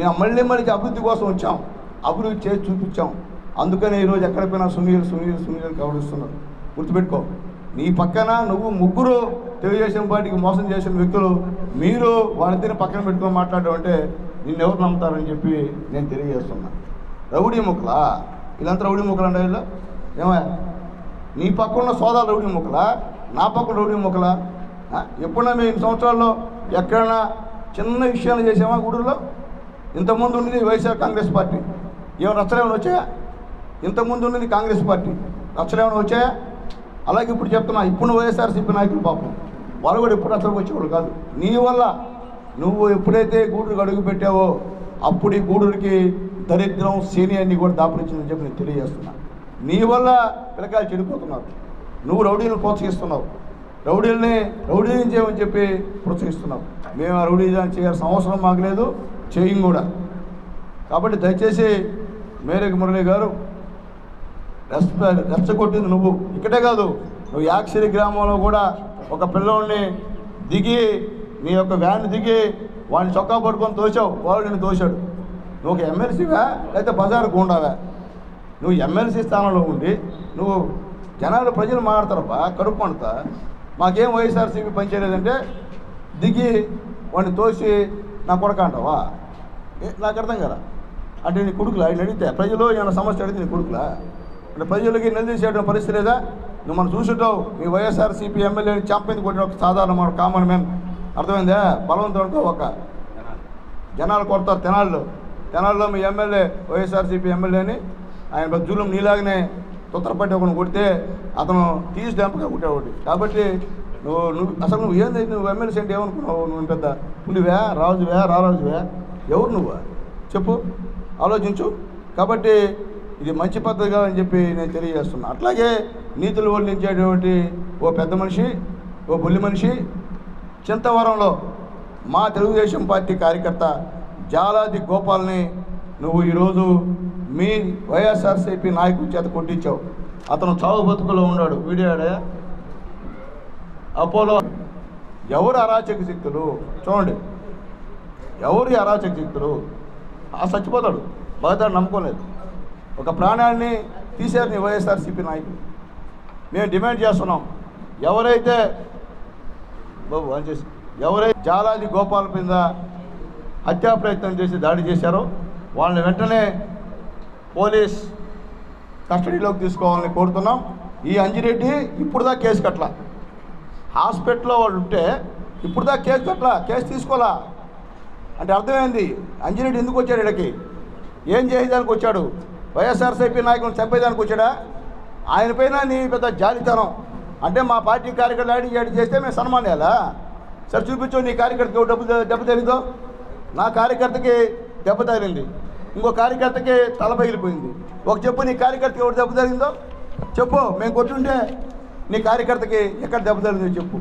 మేము మళ్ళీ అభివృద్ధి కోసం వచ్చాం, అభివృద్ధి చేసి చూపించాం. అందుకని ఈరోజు ఎక్కడ పోయినా సునీల్ కవడిస్తున్నారు. గుర్తుపెట్టుకో, నీ పక్కన నువ్వు ముగ్గురు తెలుగుదేశం పార్టీకి మోసం చేసిన వ్యక్తులు, మీరు వాళ్ళిద్దరిని పక్కన పెట్టుకొని మాట్లాడడం అంటే నిన్ను ఎవరు నమ్ముతారని చెప్పి నేను తెలియజేస్తున్నా. రౌడీ ముక్కలా వీళ్ళంతా, రౌడీ ముక్కలు అంటే వీళ్ళు ఏమయ్యా? నీ పక్కన సోదాలు రౌడీ ముక్కలా, నా పక్కన రౌడీ ముక్కలా? ఎప్పుడన్నా మేము 2 సంవత్సరాల్లో ఎక్కడైనా చిన్న విషయాలు చేసామా? గూడూరులో ఇంతకుముందు ఉండేది వైఎస్ఆర్ కాంగ్రెస్ పార్టీ, ఏమైనా రచ్చలేమైనా వచ్చాయా? ఇంతకుముందు ఉన్నది కాంగ్రెస్ పార్టీ, రచ్చలేమైనా వచ్చాయా? అలాగే ఇప్పుడు చెప్తున్నా, ఇప్పుడు వైఎస్ఆర్సీపీ నాయకులు పాపం వాళ్ళు కూడా ఎప్పుడు రచ్చలకు వచ్చేవాళ్ళు కాదు. నీ వల్ల నువ్వు ఎప్పుడైతే గూడూరుకి అడుగు పెట్టావో అప్పుడు ఈ గూడూరుకి దరిద్రం సీనియర్ని కూడా దాపరించిందని చెప్పి నేను తెలియజేస్తున్నా. నీ వల్ల పిల్లకాయలు చెడిపోతున్నారు. నువ్వు రౌడీలను ప్రోత్సహిస్తున్నావు, రౌడీని చేయమని చెప్పి ప్రోత్సహిస్తున్నావు. మేము ఆ రౌడీజాన్ని చేయాల్సిన అవసరం మాకు లేదు, చేయం కూడా. కాబట్టి దయచేసి మేరకు మురళి గారు, రెచ్చగొట్టింది నువ్వు. ఇక్కడే కాదు, నువ్వు యాక్షరి గ్రామంలో కూడా ఒక పిల్లోడిని దిగి, నీ యొక్క వ్యాన్ దిగి వాడిని చొక్కా పట్టుకొని తోసావు, వాడు నిన్ను తోశాడు. నువ్వు ఒక ఎమ్మెల్సీవా లేకపోతే బజారు గుండావా? నువ్వు ఎమ్మెల్సీ స్థానంలో ఉండి నువ్వు ప్రజలు మాట్లాడతారప్ప, కడుపు పండుతా. మాకేం వైఎస్ఆర్సీపీ పనిచేయలేదంటే దిగి వాడిని తోసి నా కొడక అంటావా? నాకు అర్థం కదా. అంటే నీ కొడుకులా? ఆయన అడిగితే ప్రజలు ఏమైనా సమస్య అడిగితే నీ కొడుకులా? అంటే ప్రజలకి నిలదీసేయడం పరిస్థితి లేదా? నువ్వు మనం చూసుంటావు, మీ వైఎస్ఆర్సీపీ ఎమ్మెల్యేని చంపింది కొట్టిన ఒక సాధారణ మన కామన్ మ్యాన్. అర్థమైందా? బలవంతుడితో ఒక జనాలు కొడతారు. తెనాల్లో మీ ఎమ్మెల్యే వైఎస్ఆర్సీపీ ఎమ్మెల్యేని ఆయన జూలం నీలాగనే తొత్తరపట్టి ఒకరిని కొడితే అతను తీసి డంపగా కొట్టేవాడు. కాబట్టి నువ్వు ఏంది, నువ్వు ఎమ్మెల్సీ అంటే ఏమనుకున్నావు? నువ్వు పెద్ద పులివే, రాజువే, రారాజువే? ఎవరు నువ్వు చెప్పు, ఆలోచించు. కాబట్టి ఇది మంచి పద్ధతి కాదని చెప్పి నేను తెలియజేస్తున్నా. అట్లాగే నీతులు వల్లించేటువంటి ఓ పెద్ద మనిషి, ఓ బుల్లి మనిషి చింతవరంలో మా తెలుగుదేశం పార్టీ కార్యకర్త జాలాది గోపాల్ని నువ్వు ఈరోజు మీ వైఎస్ఆర్సీపీ నాయకుడి చేత కొట్టించావు. అతను చావు బతుకులో ఉన్నాడు. వీడియోడే అపోలో. ఎవరు అరాచక శక్తులు చూడండి, ఎవరు అరాచక శక్తులు? చచ్చిపోతాడు, భగతాడు నమ్ముకోలేదు. ఒక ప్రాణాన్ని తీశారు నీ వైఎస్ఆర్సీపీ నాయకులు. మేము డిమాండ్ చేస్తున్నాం, ఎవరైతే జాలాది గోపాల మీద హత్యా ప్రయత్నం చేసి దాడి చేశారో వాళ్ళని వెంటనే పోలీస్ కస్టడీలోకి తీసుకోవాలని కోరుతున్నాం. ఈ అంజిరెడ్డి ఇప్పుడుదా కేసు కట్టలా, హాస్పిటల్లో వాళ్ళు ఉంటే ఇప్పుడుదా కేసు కట్టలా, కేసు తీసుకోవాలా అంటే అర్థమైంది. అంజిరెడ్డి ఎందుకు వచ్చాడు ఇక్కడికి? ఏం చేసేదానికి వచ్చాడు? వైఎస్ఆర్సీపీ నాయకులను చంపేదానికి వచ్చాడా? ఆయన పైన నీ పెద్ద జాలితనం. అంటే మా పార్టీ కార్యకర్తలు యాడి చేస్తే మేము సన్మానాలా? సరే చూపించు, నీ కార్యకర్తకి దెబ్బ తగిలిందో? నా కార్యకర్తకి దెబ్బ తగిలింది, ఇంకో కార్యకర్తకి తల పగిలిపోయింది. ఒక చెప్పు, నీ కార్యకర్తకి ఎవరు దెబ్బ తగిలిందో చెప్పు. మేము కొట్టుంటే నీ కార్యకర్తకి ఎక్కడ దెబ్బ తగిలిందో చెప్పు.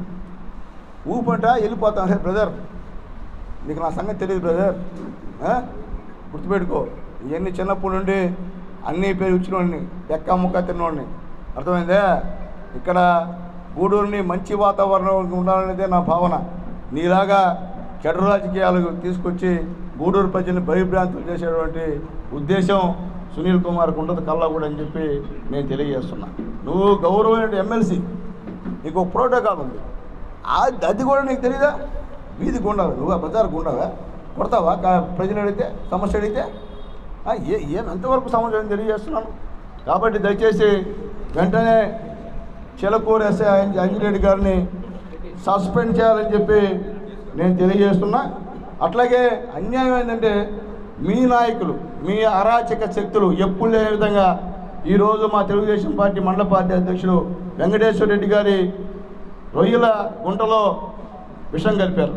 ఊపంట వెళ్ళిపోతాం. హే బ్రదర్, నీకు నా సంగతి తెలియదు బ్రదర్, గుర్తుపెట్టుకో. ఇవన్నీ చిన్నప్పటి నుండి అన్నీ పేరు ఇచ్చినోడిని, ఎక్క ముక్క తిన్నోడిని. అర్థమైందే? ఇక్కడ గూడూరుని మంచి వాతావరణం ఉండాలనేదే నా భావన. నీలాగా చెడ్డ రాజకీయాలు తీసుకొచ్చి గూడూరు ప్రజల్ని భయభ్రాంతులు చేసేటువంటి ఉద్దేశం సునీల్ కుమార్కి ఉండదు కల్లా కూడా అని చెప్పి నేను తెలియజేస్తున్నా. నువ్వు గౌరవమైన ఎమ్మెల్సీ, నీకు ఒక ప్రోటోకాల్ ఉంది, అది కూడా నీకు తెలీదా? వీధి గుండావా నువ్వు? బజారు గుండావా? కొడతావా ప్రజలు అడిగితే, సమస్య అడిగితే? ఎంతవరకు సమాచారం తెలియజేస్తున్నాను. కాబట్టి దయచేసి వెంటనే చిలకూరు ఎస్ఐ అంజిరెడ్డి గారిని సస్పెండ్ చేయాలని చెప్పి నేను తెలియజేస్తున్నా. అట్లాగే అన్యాయం ఏంటంటే మీ నాయకులు, మీ అరాచక శక్తులు ఎప్పుడు లేని విధంగా ఈరోజు మా తెలుగుదేశం పార్టీ మండల పార్టీ అధ్యక్షుడు వెంకటేశ్వర రెడ్డి గారి రొయ్యల గుంటలో విషం కలిపారు.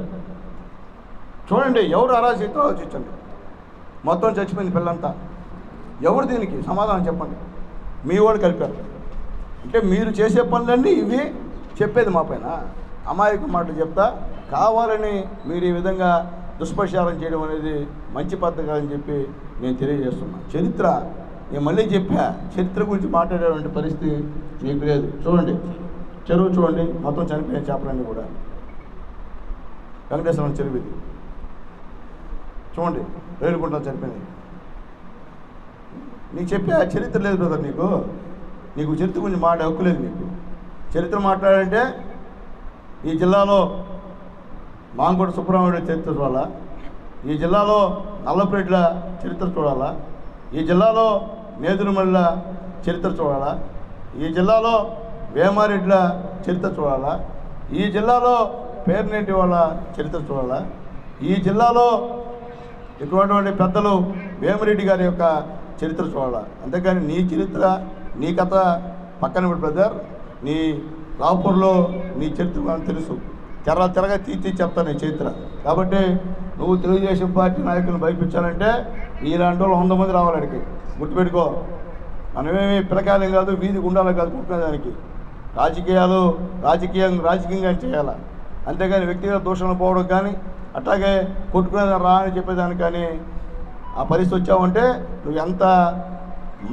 చూడండి, ఎవరు అరాచకతో ఆలోచించండి. మొత్తం చచ్చిపోయింది పిల్లంతా. ఎవరు దీనికి సమాధానం చెప్పండి? మీ వాడు కలిపారు అంటే మీరు చేసే పనులన్నీ ఇవి చెప్పేది మా పైన అమాయక మాటలు చెప్తా కావాలని మీరు ఈ విధంగా దుష్ప్రచారం చేయడం అనేది మంచి పద్ధతి కాదని చెప్పి నేను తెలియజేస్తున్నాను. చరిత్ర నేను మళ్ళీ చెప్పా, చరిత్ర గురించి మాట్లాడేటువంటి పరిస్థితి మీకు లేదు. చూడండి, చెరువు చూడండి, మొత్తం చనిపోయిన చేపలన్నీ కూడా వెంకటేశ్వరం చెరువు ఇది. చూడండి రేలుకుంటా చనిపోయింది. నీకు చెప్పే చరిత్ర లేదు బ్రదర్. నీకు చరిత్ర గురించి మాట్లాడే హక్కు లేదు. నీకు చరిత్ర మాట్లాడంటే ఈ జిల్లాలో మాంకోట సుబ్రహ్మణ్యుడి చరిత్ర చూడాలా, ఈ జిల్లాలో నల్లపరెడ్ల చరిత్ర చూడాలా, ఈ జిల్లాలో నేదురుమల్ల చరిత్ర చూడాలా, ఈ జిల్లాలో వేమారెడ్ల చరిత్ర చూడాలా, ఈ జిల్లాలో పేర్నేటి వాళ్ళ చరిత్ర చూడాలా, ఈ జిల్లాలో ఇటువంటి పెద్దలు వేమిరెడ్డి గారి యొక్క చరిత్ర చూడాలా. అంతేకాని నీ చరిత్ర నీ కథ పక్కన పెట్టి బ్రదర్. నీ రాపూర్లో నీ చరిత్ర మనకు తెలుసు. తెరగా తీర్చి చెప్తాను నీ చరిత్ర. కాబట్టి నువ్వు తెలుగుదేశం పార్టీ నాయకులను భయపించాలంటే ఇలాంటి వాళ్ళు 100 మంది రావాలి. అడిగి గుర్తుపెట్టుకో, మనమేమి పిల్లకాయలం కాదు, వీధి గుండాలు కాదు కుట్టుకునేదానికి. రాజకీయంగా చేయాలి. అంతేగాని వ్యక్తిగత దూషణలు పోవడం కానీ అట్లాగే కొట్టుకునేది రా అని చెప్పేదాన్ని కానీ ఆ పరిస్థితి వచ్చావంటే నువ్వు ఎంత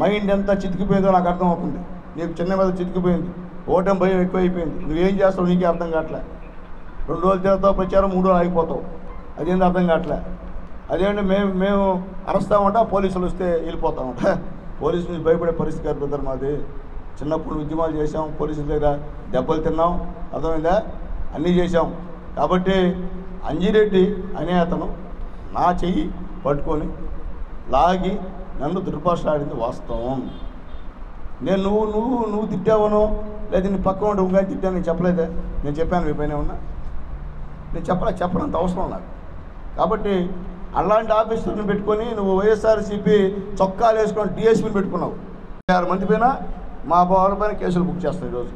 మైండ్ ఎంత చితికిపోయిందో నాకు అర్థమవుతుంది. నీకు చిన్న మీద చితికిపోయింది, ఓటమి భయం ఎక్కువైపోయింది. నువ్వేం చేస్తావు నీకే అర్థం కావట్లే. 2 రోజులు తిరుగుతావు ప్రచారం, 3 రోజులు ఆగిపోతావు. అదేంటి అర్థం కావట్లే. అదేంటి మేము అరుస్తామంట, పోలీసులు వస్తే వెళ్ళిపోతామంట. పోలీసులు నుంచి భయపడే పరిస్థితి కాదు బ్రదర్ మాది. చిన్నప్పుడు ఉద్యమాలు చేసాం, పోలీసుల దగ్గర దెబ్బలు తిన్నాం, అర్థమైందా, అన్నీ చేసాం. కాబట్టి అంజిరెడ్డి అనే అతను నా చెయ్యి పట్టుకొని లాగి నన్ను దుర్భాషలాడింది వాస్తవం. నేను నువ్వు తిట్టావనో లేదా నీ పక్కన ఉంటే ఇంకా తిట్టాను నేను చెప్పలేదే. నేను చెప్పాను మీ పైన ఉన్నా, నేను చెప్పనంత అవసరం నాకు. కాబట్టి అలాంటి ఆఫీసర్ని పెట్టుకొని నువ్వు వైఎస్ఆర్సీపీ చొక్కాలు వేసుకొని డిఎస్పీని పెట్టుకున్నావు. 6 మంది పైన మా బాబు పైన కేసులు బుక్ చేస్తాయి ఈరోజు.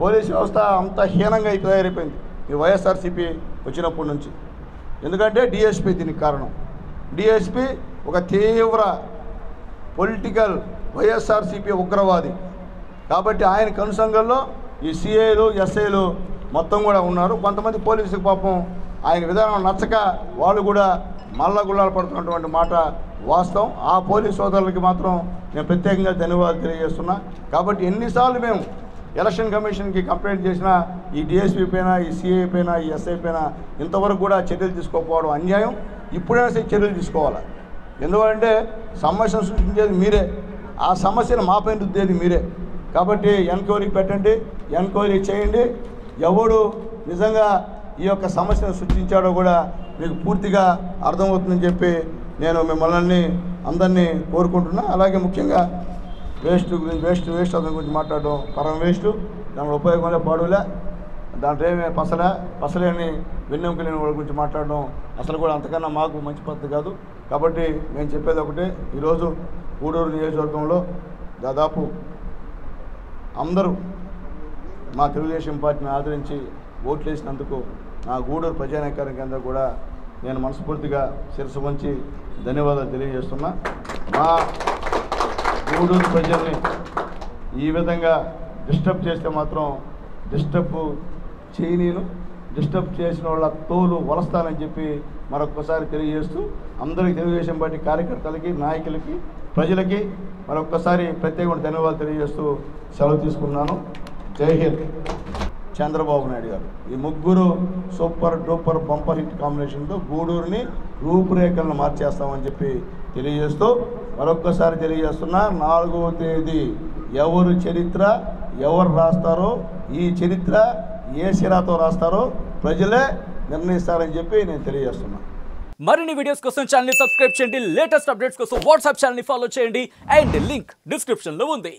పోలీసు వ్యవస్థ అంత హీనంగా తయారైపోయింది ఈ వైఎస్ఆర్సీపీ వచ్చినప్పటి నుంచి. ఎందుకంటే డిఎస్పీ దీనికి కారణం. డిఎస్పీ ఒక తీవ్ర పొలిటికల్ వైఎస్ఆర్సీపీ ఉగ్రవాది. కాబట్టి ఆయన కనుసంగంలో ఈ సిఐలు ఎస్ఐలు మొత్తం కూడా ఉన్నారు. కొంతమంది పోలీసులకు పాపం ఆయన విధానం నచ్చక వాళ్ళు కూడా మల్లగుల్లాలు పడుతున్నటువంటి మాట వాస్తవం. ఆ పోలీస్ సోదరులకి మాత్రం నేను ప్రత్యేకంగా ధన్యవాదాలు తెలియజేస్తున్నా. కాబట్టి ఎన్నిసార్లు మేము ఎలక్షన్ కమిషన్కి కంప్లైంట్ చేసినా ఈ డిఎస్పీ పైన, ఈ సిఐ పైన, ఈ ఎస్ఐ పైన ఇంతవరకు కూడా చర్యలు తీసుకోకపోవడం అన్యాయం. ఇప్పుడైనా సరే చర్యలు తీసుకోవాలి. ఎందుకంటే సమస్యను సృష్టించేది మీరే, ఆ సమస్యను మా పైన రుద్దేది మీరే. కాబట్టి ఎంక్వైరీ పెట్టండి, ఎంక్వైరీ చేయండి. ఎవడు నిజంగా ఈ యొక్క సమస్యను సృష్టించాడో కూడా మీకు పూర్తిగా అర్థమవుతుందని చెప్పి నేను మిమ్మల్ని అందరినీ కోరుకుంటున్నా. అలాగే ముఖ్యంగా వేస్ట్ అతని గురించి మాట్లాడడం పరం వేస్ట్. దాని ఉపయోగంలో పాడులే, దాంట్లో ఏమే పసలే అని వెన్నెముక లేని వాళ్ళ గురించి మాట్లాడడం అసలు కూడా అంతకన్నా మాకు మంచి పద్ధతి కాదు. కాబట్టి నేను చెప్పేది ఒకటే, ఈరోజు గూడూరు నియోజకవర్గంలో దాదాపు అందరూ మా తెలుగుదేశం పార్టీని ఆదరించి ఓట్లు వేసినందుకు నా గూడూరు ప్రజానాయకానికి అందరూ కూడా నేను మనస్ఫూర్తిగా శిరస్సు వంచి ధన్యవాదాలు తెలియజేస్తున్నా. మా గూడూరు ప్రజల్ని ఈ విధంగా డిస్టర్బ్ చేస్తే మాత్రం డిస్టర్బ్ చేసిన వాళ్ళ తోలు వలస్తానని చెప్పి మరొక్కసారి తెలియజేస్తూ అందరికీ తెలుగుదేశం పార్టీ కార్యకర్తలకి, నాయకులకి, ప్రజలకి మరొక్కసారి ప్రత్యేకమైన ధన్యవాదాలు తెలియజేస్తూ సెలవు తీసుకున్నాను. జై హింద్. చంద్రబాబు నాయుడు గారు ఈ ముగ్గురు సూపర్ డూపర్ బంపర్ హిట్ కాంబినేషన్తో గూడూరుని రూపురేఖలను మార్చేస్తామని చెప్పి తెలియజేస్తూ మరొక్కసారి తెలియజేస్తున్నా, 4వ తేదీ ఎవరు చరిత్ర ఎవరు రాస్తారో, ఈ చరిత్ర ఏ సిరాతో రాస్తారో ప్రజలే నిర్ణయిస్తారని చెప్పి నేను తెలియజేస్తున్నా. మరిన్ని వీడియోస్ కోసం ఛానల్ ని సబ్స్క్రైబ్ చేయండి. లేటెస్ట్ అప్డేట్స్ కోసం వాట్సాప్ ఛానల్ ని ఫాలో చేయండి. అండ్ లింక్ డిస్క్రిప్షన్ లో ఉంది.